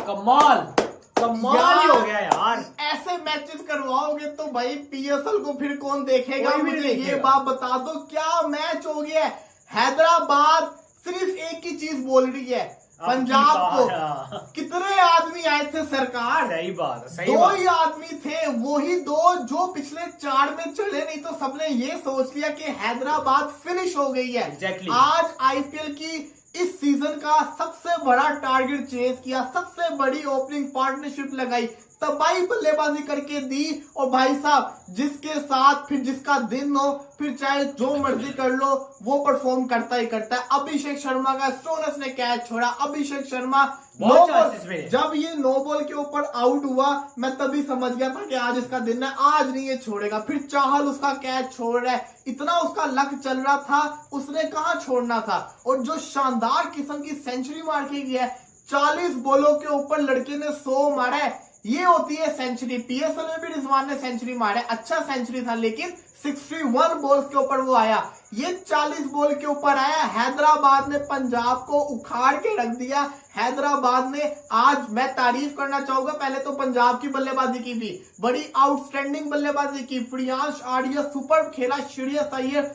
कमाल कमाल ही हो गया यार। ऐसे मैचेस करवाओगे तो भाई पीएसएल को फिर कौन देखेगा? कोई भी मुझे नहीं ये देखेगा। बात बता दो, क्या मैच हो गया है। हैदराबाद सिर्फ एक ही चीज बोल रही है पंजाब को। कितने आदमी आए थे सरकार? सही बात है, सही दो बात। ही आदमी थे, वही दो जो पिछले 4 में चले, नहीं तो सबने ये सोच लिया कि हैदराबाद फिनिश हो गई है। Exactly. आज आईपीएल की इस सीजन का सबसे बड़ा टारगेट चेज किया, सबसे बड़ी ओपनिंग पार्टनरशिप लगाई, तबाही बल्लेबाजी करके दी। और भाई साहब जिसके साथ फिर जिसका दिन हो, फिर चाहे जो मर्जी कर लो, वो परफॉर्म करता ही करता है। अभिषेक शर्मा का स्टोनस ने कैच छोड़ा। अभिषेक शर्मा बहुत chances में। जब ये नो बॉल के ऊपर आउट हुआ, मैं तभी समझ गया था कि आज इसका दिन है, आज नहीं ये छोड़ेगा। फिर चाहल उसका कैच छोड़ रहा है, इतना उसका लक चल रहा था, उसने कहां छोड़ना था। और जो शानदार किस्म की सेंचुरी मार के गया है, 40 बॉलों के ऊपर लड़के ने 100 मारा है, ये होती है सेंचुरी। पीएसएल में भी रिजवान ने सेंचुरी मारा है, अच्छा सेंचुरी था, लेकिन 61 बॉल्स के ऊपर वो आया, ये 40 बॉल के ऊपर आया। हैदराबाद ने पंजाब को उखाड़ के रख दिया। हैदराबाद ने आज, मैं तारीफ करना चाहूंगा पहले तो पंजाब की बल्लेबाजी की भी, बड़ी आउटस्टैंडिंग बल्लेबाजी की। प्रियांश आर्या सुपर खेला, श्रेयस अय्यर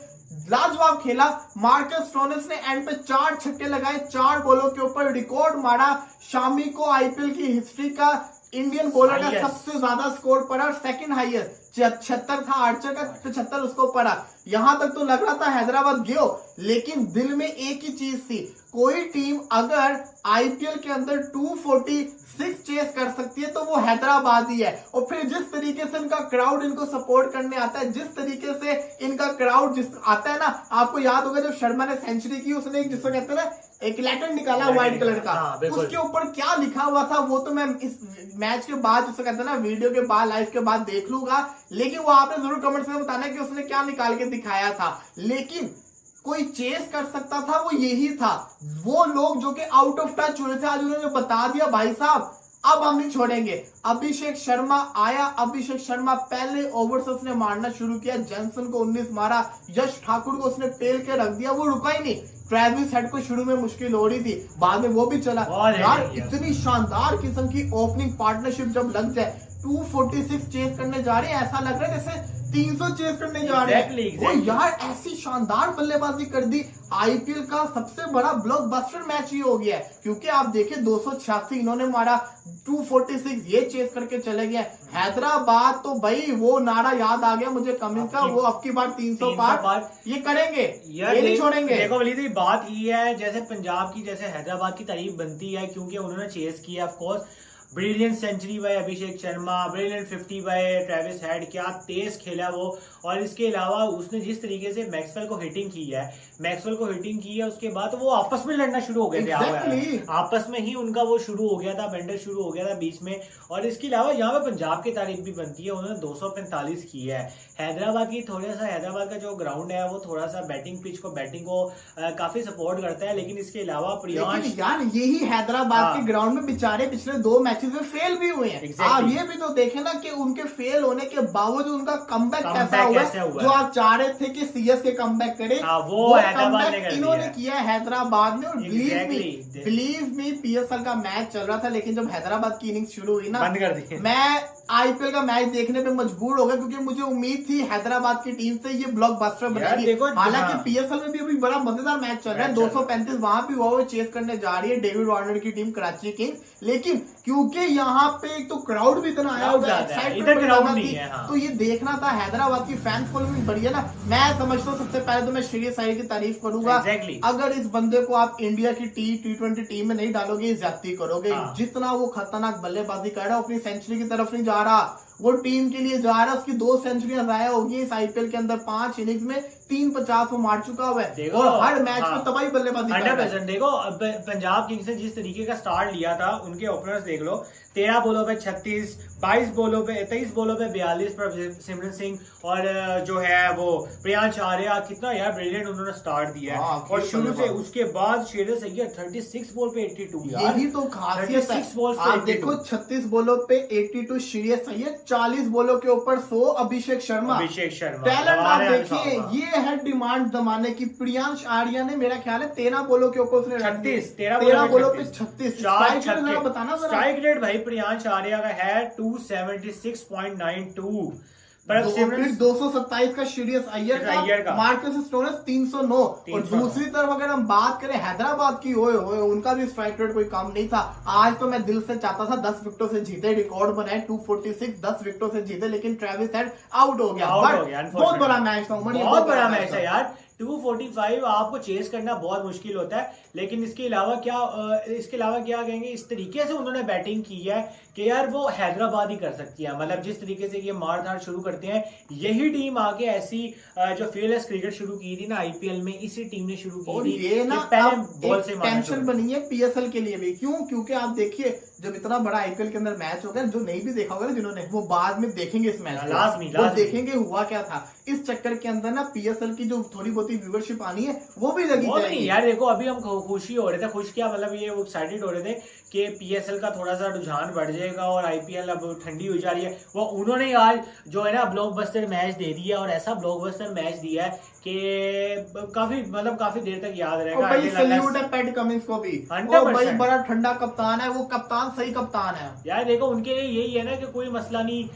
लाजवाब खेला। मार्कस स्टोनस ने एंड पे 4 छक्के लगाए, 4 बॉलों के ऊपर रिकॉर्ड मारा। शामी को आईपीएल की हिस्ट्री का इंडियन बॉलर का सबसे ज्यादा स्कोर पड़ा, सेकंड हाईएस्ट 76 था, आर्चर का 75 उसको पड़ा। यहां तक तो लग रहा था हैदराबाद गियो, लेकिन दिल में एक ही चीज थी, कोई टीम अगर आईपीएल के अंदर 246 चेस कर सकती है तो वो हैदराबाद ही है। और फिर जिस तरीके से इनका क्राउड इनको सपोर्ट करने आता है, जिस तरीके से इनका क्राउड जिस आता है ना, आपको याद होगा जब शर्मा ने सेंचुरी की, उसने एक जिसको कहते हैं ना एक लेटर निकाला व्हाइट कलर का, उसके ऊपर क्या लिखा हुआ था वो तो मैं इस मैच के बाद, जिसको कहते हैं ना वीडियो के बाद, लाइव के बाद देख लूंगा, लेकिन वो आपने जरूर कमेंट्स में बताना कि उसने क्या निकाल के दिखाया था। लेकिन कोई चेस कर सकता था वो यही था। वो लोग जो कि आउट ऑफ टच हुए थे, आज उन्होंने बता दिया भाई साहब अब हम नहीं छोड़ेंगे। अभिषेक शर्मा आया, अभिषेक शर्मा पहले ओवर से उसने मारना शुरू किया, जॉनसन को 19 मारा, यश ठाकुर को उसने पेल के रख दिया, वो रुका ही नहीं। ट्रेविस हेड को शुरू में मुश्किल हो रही थी, बाद में वो भी चला। यार इतनी शानदार किस्म की ओपनिंग पार्टनरशिप जब लग जाए, 246 चेस करने जा रहे हैं, ऐसा लग रहा है जैसे 300 चेस करने जा रहे हैं। और यार ऐसी शानदार बल्लेबाजी कर दी। आईपीएल का सबसे बड़ा ब्लॉकबस्टर मैच ही हो गया है, क्योंकि आप देखिए 286 इन्होंने मारा, 246 ये चेस करके चले गए। हैदराबाद तो भाई वो नारा याद आ गया मुझे कमिंस का, वो अब की बार 300 पार ये करेंगे, ये नहीं छोड़ेंगे। देखो वली बात ये है, जैसे पंजाब की, जैसे हैदराबाद की तारीफ बनती है क्योंकि उन्होंने चेस किया। Of course brilliant century by Abhishek Sharma, brilliant 50 by Travis Head, क्या तेज खेला वो। और इसके अलावा उसने जिस तरीके से मैक्सवेल को हिटिंग की है, मैक्सवेल को हिटिंग की है, उसके बाद वो आपस में लड़ना शुरू हो गए थे। आपस में ही उनका वो शुरू हो गया था, बेंडर शुरू हो गया था बीच में। और इसके अलावा यहाँ पे पंजाब की तारीफ भी बनती है, उन्होंने 245 की है। हैदराबाद की थोड़ा सा, हैदराबाद का जो ग्राउंड है वो थोड़ा सा बैटिंग पिच को, बैटिंग को काफी सपोर्ट करता है, लेकिन इसके अलावा प्रियांश यार यही हैदराबाद के ग्राउंड में बेचारे पिछले 2 मैचेस में फेल भी हुए हैं। आप ये भी तो देखे ना कि उनके फेल होने के बावजूद उनका कमबैक कैसा हुआ, जो आप चाह रहे थे कि सीएस के कमबैक करे, वो कमबैक इन्होंने किया हैदराबाद में। और बिलीव मी पीएसएल का मैच चल रहा था, लेकिन जब हैदराबाद की इनिंग्स शुरू हुई ना, बंद कर दी। मैं आईपीएल का मैच देखने पे मजबूर हो गया, क्योंकि मुझे उम्मीद थी हैदराबाद की टीम से ये ब्लॉकबस्टर बनेगी। हालांकि पीएसएल में भी अभी बड़ा मजेदार मैच चल रहा है, 235 वहां भी हुआ, वो चेस करने जा रही है डेविड वार्नर की टीम कराची किंग्स। लेकिन क्योंकि यहाँ पे एक तो क्राउड भी इतना आया हुआ है, तो ये देखना था। हैदराबाद की फैंस फॉलोइंग बढ़िया ना। मैं समझता हूँ सबसे पहले तो मैं श्रेयस अय्यर की तारीफ करूंगा। अगर इस बंदे को आप इंडिया की T20 टीम में नहीं डालोगे, ज्यादती करोगे। जितना वो खतरनाक बल्लेबाजी कर रहा है, अपनी सेंचुरी की तरफ नहीं जा रहा, वो टीम के लिए जा रहा है। उसकी 2 सेंचुरियां जाया होगी इस आईपीएल के अंदर, 5 इनिंग्स में 350 वो मार चुका हुआ है, और हर मैच में तबाही बल्लेबाजी कर रहा है। देखो पंजाब किंग्स ने जिस तरीके का स्टार्ट लिया था, उनके ओपनर्स देख लो, 13 बॉलों पे 36, 23 बोलों पे 42 पर सिमरन सिंह और जो है वो प्रियांश आर्या, कितना यार ब्रिलियंट उन्होंने स्टार्ट दिया है। और शुरू से उसके बाद श्रेयस अय्यर 36 बॉल पे 82 यार, यही तो खासियत है। 36 बॉल्स पे आप 82। देखो 36 बॉलों पे 82 श्रेयस अय्यर, 40 बॉलों के ऊपर 100 अभिषेक शर्मा। टैलेंट आप देखिए, ये है डिमांड जमाने की। प्रियांश आर्या ने मेरा ख्याल है 13 बॉलों के ऊपर उसने 13 बॉलों पे 36 बताना। स्ट्राइक रेट भाई प्रियांश आर्या का है 276.92, पर फिर 227 का श्रेयस अय्यर का, मार्कस स्टोइनिस 309। और दूसरी तरफ अगर हम बात करें हैदराबाद की, ओए उनका भी स्ट्राइक रेट कोई कम नहीं था। आज तो मैं दिल से चाहता था 10 विकेटों से जीते, रिकॉर्ड बनाए 246, 10 विकेटों से जीते, लेकिन ट्रेविस हेड आउट हो गया। बहुत बड़ा मैच था, बहुत बड़ा मैच है यार। 245 आपको चेस करना बहुत मुश्किल होता है, लेकिन इसके अलावा क्या कहेंगे, इस तरीके से उन्होंने बैटिंग की है कि यार वो हैदराबाद ही कर सकती है। मतलब जिस तरीके से ये मार धाड़ शुरू करते हैं, यही टीम आके ऐसी जो फीयरलेस क्रिकेट शुरू की थी ना आईपीएल में, इसी टीम ने शुरू की थी। ये ना बॉल से टेंशन बनी है पीएसएल के लिए भी। क्यों? क्योंकि आप देखिए जब इतना बड़ा आईपीएल के अंदर मैच हो गया, जो नहीं भी देखा होगा ना जिन्होंने, वो बाद में देखेंगे इस मैच को, देखेंगे हुआ क्या था। इस चक्कर के अंदर ना पीएसएल की जो थोड़ी बहुत व्यूअरशिप आनी है वो भी लगी जाएगी। यार देखो अभी हम खुशी हो रहे थे, खुश क्या मतलब ये एक्साइटेड हो रहे थे कि पीएसएल का थोड़ा सा रुझान बढ़ जाएगा और आईपीएल अब ठंडी हो जा रही है। वो उन्होंने आज जो है ना ब्लॉकबस्टर मैच दे दिया, और ऐसा ब्लॉकबस्टर मैच दिया है कि काफी देर तक याद रहेगा। भाई सैल्यूट है पैट कमिंस को भी, भाई बड़ा ठंडा कप्तान है वो, कप्तान सही कप्तान है यार। देखो उनके लिए यही है ना कि कोई मसला नहीं,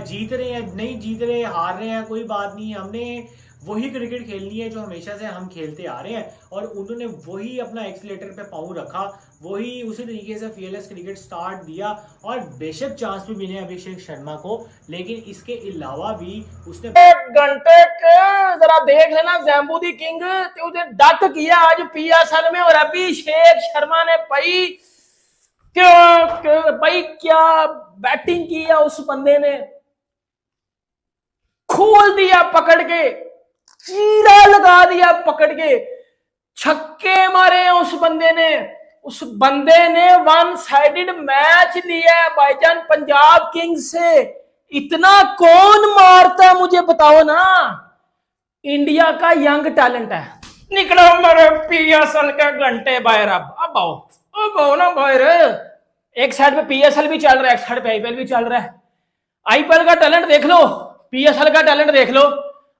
जीत रहे हैं नहीं जीत रहे, हार रहे हैं कोई बात नहीं, हमने वही क्रिकेट खेलनी है जो हमेशा से हम खेलते आ रहे हैं। और उन्होंने वही अपना एक्सीलेटर पे पाँव रखा, वही उसी तरीके से फीयरलेस क्रिकेट स्टार्ट दिया। और बेशक चांस भी मिले अभिषेक शर्मा को, लेकिन इसके अलावा भी उसने घंटे के जरा देख लेना जैम्बू दी किंग ते डक किया आज पीएसएल में। और अभिषेक शर्मा ने क्या बैटिंग की है उस बंदे ने, खोल दिया पकड़ के, चीरा लगा दिया पकड़ के, छक्के मारे हैं उस बंदे ने वन साइडेड मैच लिया है भाईजान पंजाब किंग्स से। इतना कौन मारता है मुझे बताओ ना। इंडिया का यंग टैलेंट है। निकलो मेरे पीएसएल के घंटे बाहर। अब आओ ना बाहर। एक साइड पे पीएसएल भी चल रहा है, एक साइड पे आईपीएल भी चल रहा है। आईपीएल का टैलेंट देख लो, पीएसएल का टैलेंट देख लो।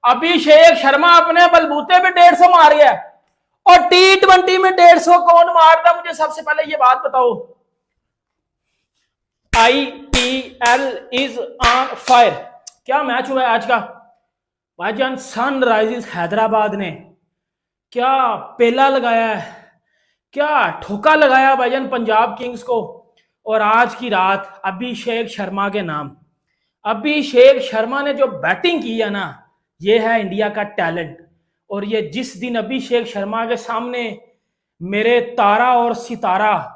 अभिषेक शर्मा अपने बलबूते पे 150 मार गया, और T20 में 150 कौन मारता मुझे सबसे पहले ये बात बताओ। IPL is on fire. क्या मैच हुआ है आज का भाईजान। सनराइजर्स हैदराबाद ने क्या पेला लगाया है, क्या ठोका लगाया भाईजान पंजाब किंग्स को। और आज की रात अभिषेक शर्मा के नाम। अभिषेक शर्मा ने जो बैटिंग की है ना, ये है इंडिया का टैलेंट। और ये जिस दिन अभिषेक शर्मा के सामने मेरे तारा और सितारा,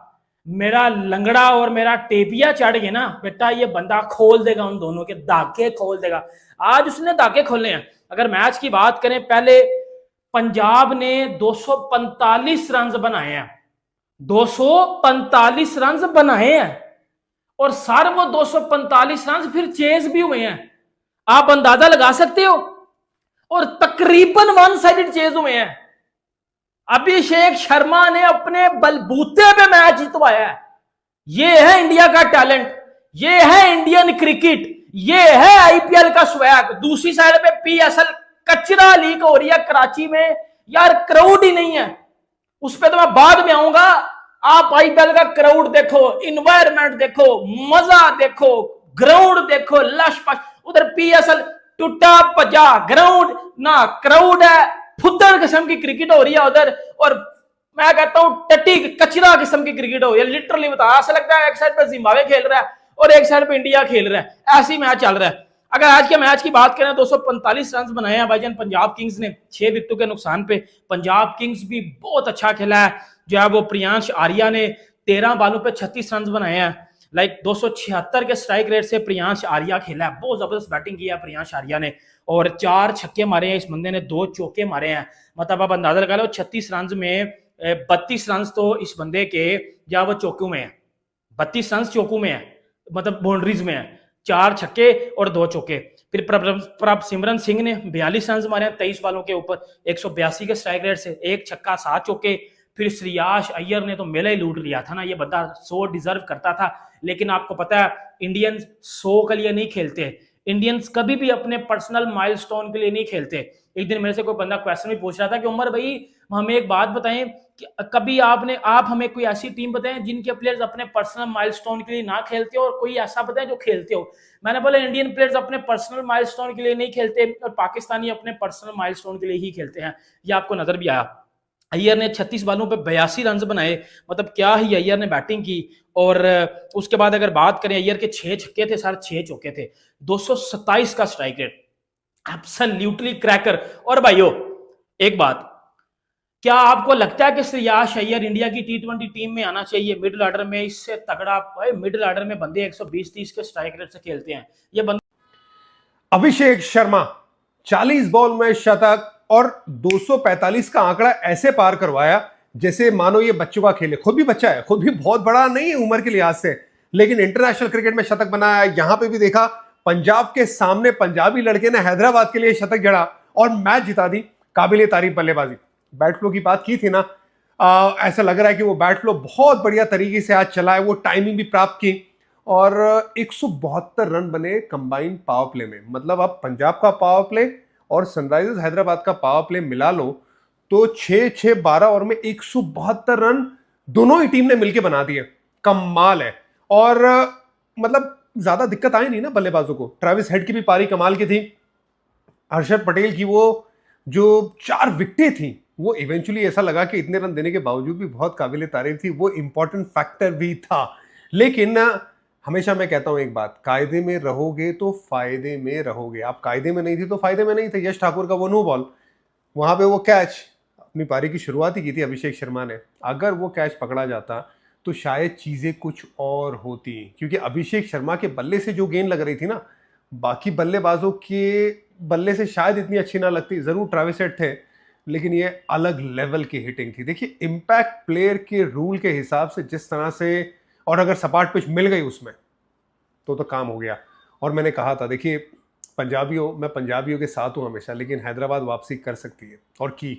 मेरा लंगड़ा और मेरा टेपिया चढ़ गए ना बेटा, ये बंदा खोल देगा, उन दोनों के धागे खोल देगा। आज उसने धागे खोले हैं। अगर मैच की बात करें, पहले पंजाब ने 245 रन बनाए हैं, 245 रन बनाए हैं, और सर वो 245 रन फिर चेज भी हुए हैं, आप अंदाजा लगा सकते हो। और तकरीबन वन साइडेड चेज हुए हैं। अभिषेक शर्मा ने अपने बलबूते पे मैच जितवाया है। ये है इंडिया का टैलेंट, ये है इंडियन क्रिकेट, ये है आईपीएल का स्वैग। दूसरी साइड पे पीएसएल कचरा लीक हो रही है कराची में, यार क्राउड ही नहीं है। उस पर तो मैं बाद में आऊंगा। आप आईपीएल का क्राउड देखो, इन्वायरमेंट देखो, मजा देखो, ग्राउंड देखो, लश पश। उधर पीएसएल टूटा पजा ग्राउंड, ना क्राउड है, फुद्दड़ किस्म की क्रिकेट हो रही है उधर। और मैं कहता हूं टट्टी कचरा किस्म की क्रिकेट हो रही है, लिटरली बता। ऐसा लगता है एक साइड पे जिम्बाब्वे खेल रहा है और एक साइड पे इंडिया खेल रहा है, ऐसी मैच चल रहा है। अगर आज के मैच की बात करें, 245 रन बनाए हैं भाईजान पंजाब किंग्स ने 6 विकेटों के नुकसान पे। पंजाब किंग्स भी बहुत अच्छा खेला है। जो है वो प्रियांश आर्या ने 13 बॉलों पे 36 रन बनाए हैं। 276 के स्ट्राइक रेट से प्रियांश आर्या खेला है, बहुत जबरदस्त बैटिंग की है प्रियांश आर्या ने। और 4 छक्के मारे हैं इस बंदे ने, 2 चौके मारे हैं। मतलब आप अंदाजा लगा लो 36 रन में 32 रन तो इस बंदे के या वो चौकों में है, 32 रन चौकों में है, मतलब बाउंड्रीज में है। 4 छक्के और 2 चौके। फिर प्रभ सिमरन सिंह ने 42 रन मारे 23 बालों के ऊपर 182 के स्ट्राइक रेट से, 1 छक्का 7 चौके। फिर श्रेयास अय्यर ने तो मेला ही लूट लिया था ना, ये बंदा 100 डिजर्व करता था। लेकिन आपको पता है इंडियंस 100 के लिए नहीं खेलते, इंडियंस कभी भी अपने पर्सनल माइलस्टोन के लिए नहीं खेलते। एक दिन मेरे से कोई बंदा क्वेश्चन भी पूछ रहा था कि उमर भाई हमें एक बात बताएं कि कभी आप हमें कोई ऐसी टीम बताएं जिनके प्लेयर्स अपने पर्सनल माइलस्टोन के लिए ना खेलते हो, और कोई ऐसा बताएं जो खेलते हो। मैंने बोला इंडियन प्लेयर्स अपने पर्सनल माइलस्टोन के लिए नहीं खेलते और पाकिस्तानी अपने पर्सनल माइलस्टोन के लिए ही खेलते हैं। ये आपको नजर भी आया। अय्यर ने 36 बालों पे 82 रन बनाए, मतलब क्या ही अय्यर ने बैटिंग की। और उसके बाद अगर बात करें, अय्यर के 6 छक्के थे, सारे 6 चौके थे, 227 का स्ट्राइक रेट, एब्सोल्युटली क्रैकर। और भाइयों एक बात, क्या आपको लगता है कि श्रेयास अय्यर इंडिया की T20 टीम में आना चाहिए मिडिल ऑर्डर में? इससे तगड़ा मिडिल ऑर्डर में बंदे 120-30 के स्ट्राइक रेट से खेलते हैं ये बंदे। अभिषेक शर्मा 40 बॉल में शतक और 245 का आंकड़ा ऐसे पार करवाया जैसे मानो ये बच्चों का खेल है। खुद भी बच्चा है, खुद भी बहुत बड़ा नहीं है उम्र के लिहाज से, लेकिन इंटरनेशनल क्रिकेट में शतक बनाया। यहां पे भी देखा पंजाब के सामने पंजाबी लड़के ने हैदराबाद के लिए शतक जड़ा और मैच जिता दी। काबिल तारीफ बल्लेबाजी। बैट फ्लो की बात की थी ना, ऐसा लग रहा है कि वो बैट फ्लो बहुत बढ़िया तरीके से आज चला है। वो टाइमिंग भी प्राप्त की और 172 रन बने कंबाइंड पावर प्ले में। मतलब अब पंजाब का पावर प्ले और सनराइजर्स हैदराबाद का पावर प्ले मिला लो तो 6-6-12 ओवर में 172 रन दोनों ही टीम ने मिलकर बना दिए। कमाल है। और मतलब ज्यादा दिक्कत आई नहीं ना बल्लेबाजों को। ट्रेविस हेड की भी पारी कमाल की थी। हर्षद पटेल की वो जो 4 विकेटें थी वो इवेंचुअली ऐसा लगा कि इतने रन देने के बावजूद भी बहुत काबिल तारीफ थी। वो इंपॉर्टेंट फैक्टर भी था। लेकिन हमेशा मैं कहता हूं एक बात, कायदे में रहोगे तो फायदे में रहोगे। आप कायदे में नहीं थे तो फायदे में नहीं थे। यश ठाकुर का वो नो बॉल, वहां पे वो कैच, अपनी पारी की शुरुआत ही की थी अभिषेक शर्मा ने। अगर वो कैच पकड़ा जाता तो शायद चीजें कुछ और होती, क्योंकि अभिषेक शर्मा के बल्ले से जो गेंद लग रही थी ना, बाकी बल्लेबाजों के बल्ले से शायद इतनी अच्छी ना लगती। जरूर ट्रेविस हेड थे, लेकिन ये अलग लेवल की हिटिंग थी। देखिए इंपैक्ट प्लेयर के रूल के हिसाब से जिस तरह से, और अगर सपाट पिच मिल गई उसमें तो काम हो गया। और मैंने कहा था, देखिए मैं पंजाबियों के साथ हूं हमेशा, लेकिन हैदराबाद वापसी कर सकती है और की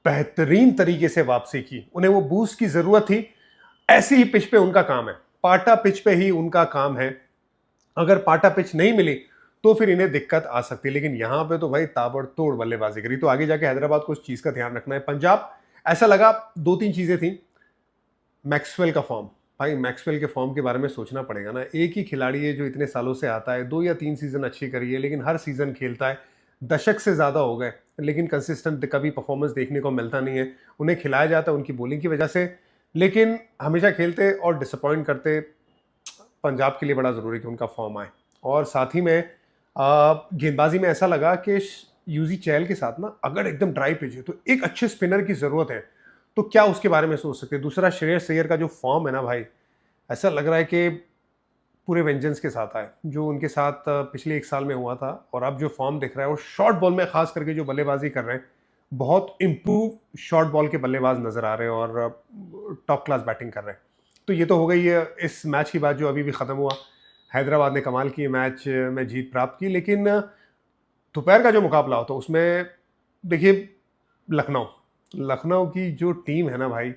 बेहतरीन तरीके से वापसी की। उन्हें वो बूस्ट की जरूरत थी। ऐसी ही पिच पे उनका काम है, पाटा पिच पे ही उनका काम है। अगर पाटा पिच नहीं मिली तो फिर इन्हें दिक्कत आ सकती है। लेकिन यहां पे तो भाई ताबड़तोड़ बल्लेबाजी करी। तो आगे जाके हैदराबाद को उस चीज का ध्यान रखना है। पंजाब ऐसा लगा 2-3 चीजें थी। मैक्सवेल का फॉर्म, भाई मैक्सवेल के फॉर्म के बारे में सोचना पड़ेगा ना। एक ही खिलाड़ी है जो इतने सालों से आता है, 2 या 3 सीजन अच्छी करी है, लेकिन हर सीजन खेलता है। दशक से ज्यादा हो गए, लेकिन कंसिस्टेंट कभी परफॉर्मेंस देखने को मिलता नहीं है। उन्हें खिलाया जाता है उनकी बॉलिंग की वजह से, लेकिन हमेशा खेलते और डिसअपॉइंट करते। पंजाब के लिए बड़ा जरूरी कि उनका फॉर्म आए। और साथ ही में गेंदबाजी में ऐसा लगा कि यूजी चहल के साथ ना, अगर एकदम ड्राई पिच है तो एक अच्छे स्पिनर की जरूरत है। तो क्या उसके बारे में सोच सकते हैं। दूसरा, श्रेयस अय्यर का जो फॉर्म है ना भाई, ऐसा लग रहा है कि पूरे वेंजेंस के साथ आए जो उनके साथ पिछले 1 साल में हुआ था। और अब जो फॉर्म दिख रहा है, और शॉर्ट बॉल में खास करके जो बल्लेबाजी कर रहे हैं, बहुत इंप्रूव शॉर्ट बॉल के बल्लेबाज नजर आ रहे हैं और टॉप क्लास बैटिंग कर रहे हैं। तो ये तो हो गई है इस मैच की बात जो अभी भी खत्म हुआ। हैदराबाद ने कमाल की मैच में जीत प्राप्त की। लेकिन दोपहर का जो मुकाबला होता है उसमें देखिए लखनऊ की जो टीम है ना भाई,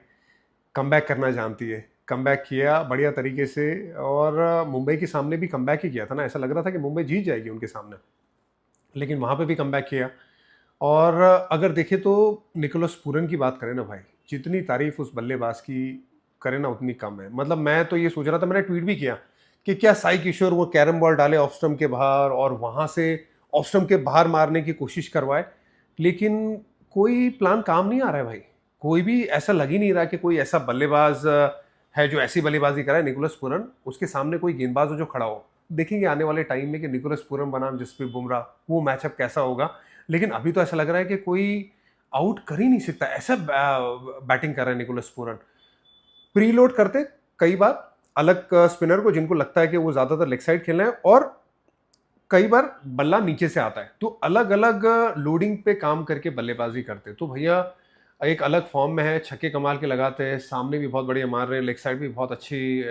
कमबैक करना जानती है। कमबैक किया बढ़िया तरीके से, और मुंबई के सामने भी कमबैक ही किया था ना। ऐसा लग रहा था कि मुंबई जीत जाएगी उनके सामने, लेकिन वहाँ पे भी कमबैक किया। और अगर देखें तो निकोलस पूरन की बात करें ना भाई, जितनी तारीफ उस बल्लेबाज की करें ना उतनी कम है। मतलब मैं तो ये सोच रहा था, मैंने ट्वीट भी किया कि क्या साई किशोर वो कैरम बॉल डाले ऑफ स्टंप के बाहर और वहाँ से ऑफ स्टंप के बाहर मारने की कोशिश करवाए, लेकिन कोई प्लान काम नहीं आ रहा है भाई। कोई भी ऐसा लग ही नहीं रहा कि कोई ऐसा बल्लेबाज है जो ऐसी बल्लेबाजी कराए। निकोलस पूरन, उसके सामने कोई गेंदबाज हो जो खड़ा हो। देखेंगे आने वाले टाइम में कि निकोलस पूरन बनाम जसप्रीत बुमराह, वो मैचअप कैसा होगा। लेकिन अभी तो ऐसा लग रहा है कि कोई आउट कर ही नहीं सकता, ऐसा बैटिंग कर रहा है निकोलस पूरन। प्रीलोड करते कई बार अलग स्पिनर को जिनको लगता है कि वो ज्यादातर लेग साइड खेलना है, और कई बार बल्ला नीचे से आता है, तो अलग अलग लोडिंग पे काम करके बल्लेबाजी करते। तो भैया एक अलग फॉर्म में है, छक्के कमाल के लगाते हैं, सामने भी बहुत बढ़िया मार रहे हैं, लेग साइड भी बहुत अच्छी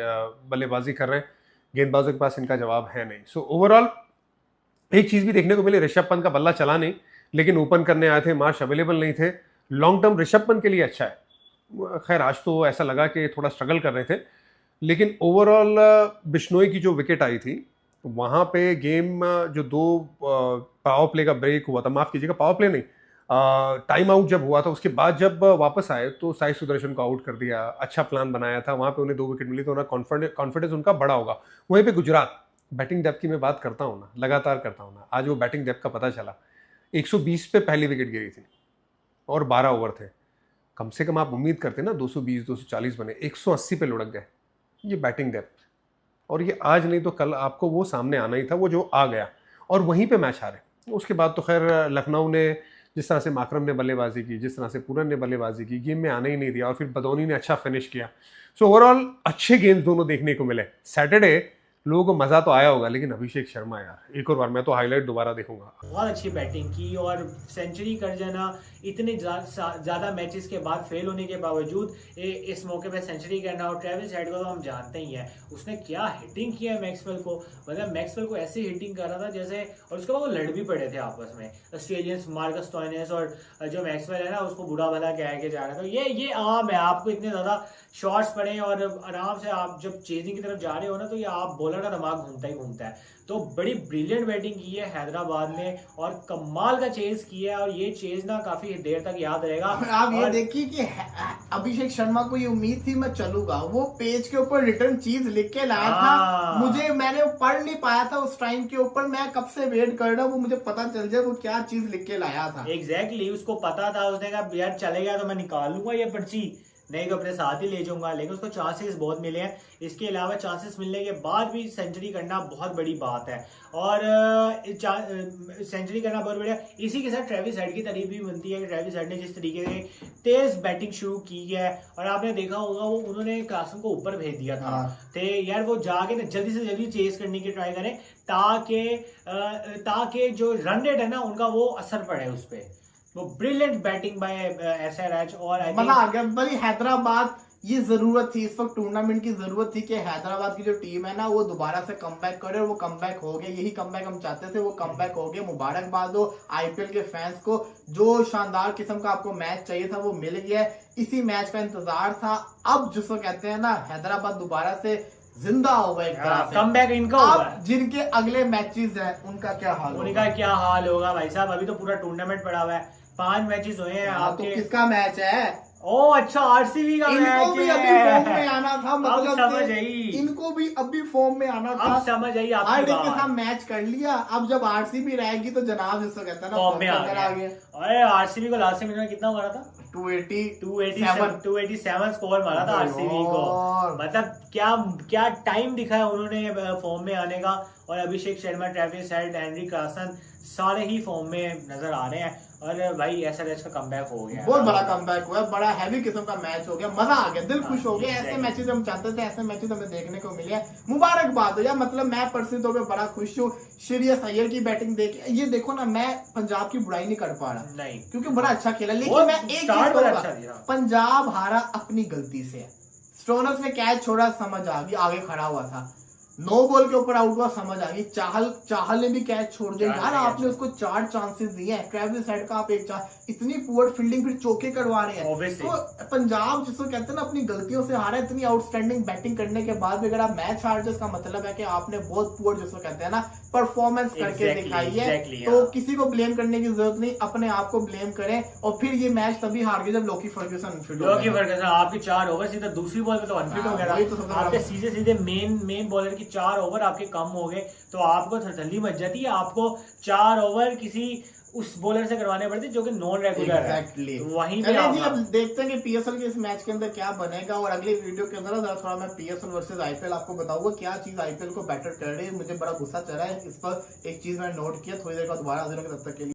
बल्लेबाजी कर रहे हैं। गेंदबाजों के पास इनका जवाब है नहीं। सो ओवरऑल एक चीज भी देखने को मिली, ऋषभ पंत का बल्ला चला नहीं, लेकिन ओपन करने आए थे, मार्श अवेलेबल नहीं थे। लॉन्ग टर्म ऋषभ पंत के लिए अच्छा है। खैर आज तो ऐसा लगा कि थोड़ा स्ट्रगल कर रहे थे, लेकिन ओवरऑल बिश्नोई की जो विकेट आई थी वहां पे गेम जो 2 पावर प्ले का ब्रेक हुआ था, माफ कीजिएगा पावर प्ले नहीं, टाइम आउट जब हुआ था उसके बाद जब वापस आए तो साई सुदर्शन को आउट कर दिया। अच्छा प्लान बनाया था, वहां पे उन्हें 2 विकेट मिली तो उन्हें कॉन्फिडेंस उनका बड़ा होगा। वहीं पे गुजरात, बैटिंग डेप्थ की मैं बात करता हूँ ना, लगातार करता हूँ ना, आज वो बैटिंग डेप्थ का पता चला। 120 पे पहली विकेट गिरी थी और 12 ओवर थे। कम से कम आप उम्मीद करते ना 220 240 बने, 180 पे लुढ़क गए। ये बैटिंग डेप्थ, और ये आज नहीं तो कल आपको वो सामने आना ही था, वो जो आ गया, और वहीं पे मैच हारे। उसके बाद तो खैर लखनऊ ने जिस तरह से माकरम ने बल्लेबाजी की, जिस तरह से पूरन ने बल्लेबाजी की, गेम में आने ही नहीं दिया, और फिर बदौनी ने अच्छा फिनिश किया। सो ओवरऑल अच्छे गेम्स दोनों देखने को मिले। सैटरडे लोगों को मजा तो आया होगा, लेकिन अभिषेक शर्मा यार एक और बार मैं तो हाईलाइट दोबारा देखूंगा। बहुत अच्छी बैटिंग की और सेंचुरी कर जाना, इतने ज्यादा मैचेस के बाद फेल होने के बावजूद इस मौके पे सेंचुरी करना। और ट्रेविस हेड को तो हम जानते ही हैं, उसने क्या हिटिंग किया है मैक्सवेल को, मतलब मैक्सवेल को ऐसी हिटिंग कर रहा था जैसे, और उसके बाद वो लड़ भी पड़े थे आपस में ऑस्ट्रेलियंस, मार्कस स्टोइनिस और जो मैक्सवेल है ना उसको बुरा भला कह के जा रहा था। ये आम है, आपको इतने ज्यादा शॉट्स पड़े और आराम से आप जब चेजिंग की तरफ जा रहे हो ना, तो ये आप बॉलर का दिमाग घूमता ही घूमता है। तो बड़ी ब्रिलियंट बैटिंग की है हैदराबाद ने और कमाल का चेज किया है, और ये चेज ना काफी देर तक याद रहेगा। आप ये देखिए कि अभिषेक शर्मा को ये उम्मीद थी मैं चलूंगा, वो पेज के ऊपर रिटर्न चीज लिख के लाया था, मैंने पढ़ नहीं पाया था उस टाइम के ऊपर, मैं कब से वेट कर रहा हूँ वो मुझे पता चल जाए वो क्या चीज लिख के लाया था। एग्जैक्टली उसको पता था, उसने कहा यार चलेगा तो मैं निकाल लूंगा ये पर्ची, नहीं तो अपने साथ ही ले जाऊंगा। लेकिन उसको चांसेस बहुत मिले हैं, इसके अलावा चांसेस मिलने के बाद भी सेंचुरी करना बहुत बड़ी बात है, और सेंचुरी करना बहुत बढ़िया। इसी के साथ ट्रेविस हेड की तारीफ भी बनती है कि ट्रेविस हेड ने जिस तरीके से तेज बैटिंग शुरू की है, और आपने देखा होगा वो उन्होंने क्लासन को ऊपर भेज दिया था तो यार वो जाके ना जल्दी से जल्दी चेस करने की ट्राई करें ताकि जो रन रेट है ना उनका वो असर पड़े उस पर। वो ब्रिलियंट बैटिंग बाय एसआरएच, और मजा आ गया। बड़ी हैदराबाद ये जरूरत थी, इस वक्त टूर्नामेंट की जरूरत थी कि हैदराबाद की जो टीम है ना वो दोबारा से कमबैक करे, और वो कमबैक हो गया। यही कमबैक हम चाहते थे, वो कमबैक हो गया। मुबारकबाद हो आईपीएल के फैंस को, जो शानदार किस्म का आपको मैच चाहिए था वो मिल गया। इसी मैच का इंतजार था। अब जिसको कहते हैं ना हैदराबाद दोबारा से जिंदा होगा एक तरह से, कमबैक इनका होगा। जिनके अगले मैचेस हैं उनका क्या हाल होगा? उनका क्या हाल होगा भाई साहब, अभी तो पूरा टूर्नामेंट पड़ा हुआ है, 5 मैचेस हुए हैं आपके। तो किसका मैच है? ओ अच्छा आरसीबी का मैच है। इनको भी अभी फॉर्म में आना था, मतलब समझ आई, इनको भी अभी फॉर्म में आना था। अब समझ आई आपकी आरडी के बात। साथ मैच कर लिया, अब जब आरसीबी रहेगी तो जनाब जिसको कहता है ना फॉर्म में आ गया। अरे आरसीबी को लास्ट में कितना मारा था? 287 स्कोर मारा था आरसीबी को। मतलब क्या टाइम दिखाया उन्होंने फॉर्म में आने का। और Abhishek Sharma, Travis Head, Heinrich Klaasen सारे ही फॉर्म में नजर आ रहे हैं। और भाई एसआरएच का कमबैक हो गया, बहुत बड़ा कमबैक हुआ, बड़ा हैवी किस्म का मैच हो गया, मजा आ गया, दिल खुश हो गया। ऐसे मैचेस हम चाहते थे, ऐसे मैचेस हमें देखने को मिले। मुबारकबाद हो यार, मतलब मैं पर्सनली तौर पे बड़ा खुश हूँ। श्रेयस अय्यर की बैटिंग देख, ये देखो ना, मैं पंजाब की बुराई नहीं कर पा रहा नहीं, क्योंकि बड़ा अच्छा खेला, लेकिन मैं एक चीज कहूंगा, पंजाब हारा अपनी गलती से। स्टोनर्स ने कैच छोड़ा, समझ आ गई, आगे खड़ा हुआ था, 9 बॉल के ऊपर आउट हुआ, समझ आ गई। चाहल ने भी कैच छोड़ दिया यार, आपने उसको 4 चांसेस दिए हैं। ट्रेविस हेड का आप एक इतनी पुअर फील्डिंग, फिर चौके करवा रहे हैं। तो पंजाब जिसको कहते हैं ना अपनी गलतियों से हारा, इतनी आउटस्टैंडिंग बैटिंग करने के बाद भी अगर आप मैच हार जाए, इसका मतलब है कि आपने बहुत पुअर जिसको कहते हैं ना परफॉर्मेंस करके दिखाई है। तो किसी को ब्लेम करने की जरूरत नहीं, अपने आप को ब्लेम करें। और फिर ये मैच तभी हार गए जब लोकी फर्ग्यूसन अनफिट हो गया। आपके 4 ओवर सीधा दूसरी बॉल पे तो अनफिट हो गया था। आपके सीधे मेन बॉलर की 4 ओवर आपके कम हो गए, तो आपको थरथल्ली मच जाती है। आपको 4 ओवर किसी उस बॉलर से करवाने पड़ते जो कि नॉन रेगुलर है। वहीं पे जी अब देखते हैं कि पीएसएल के इस मैच के अंदर क्या बनेगा। और अगली वीडियो के अंदर थोड़ा मैं पीएसएल वर्सेस आईपीएल आपको बताऊंगा क्या चीज आईपीएल को बेटर कर रही है। मुझे बड़ा गुस्सा चल रहा है इस पर, एक चीज मैंने नोट किया। थोड़ी देर बाद दोबारा हाजिर होंगे, तब तक के लिए।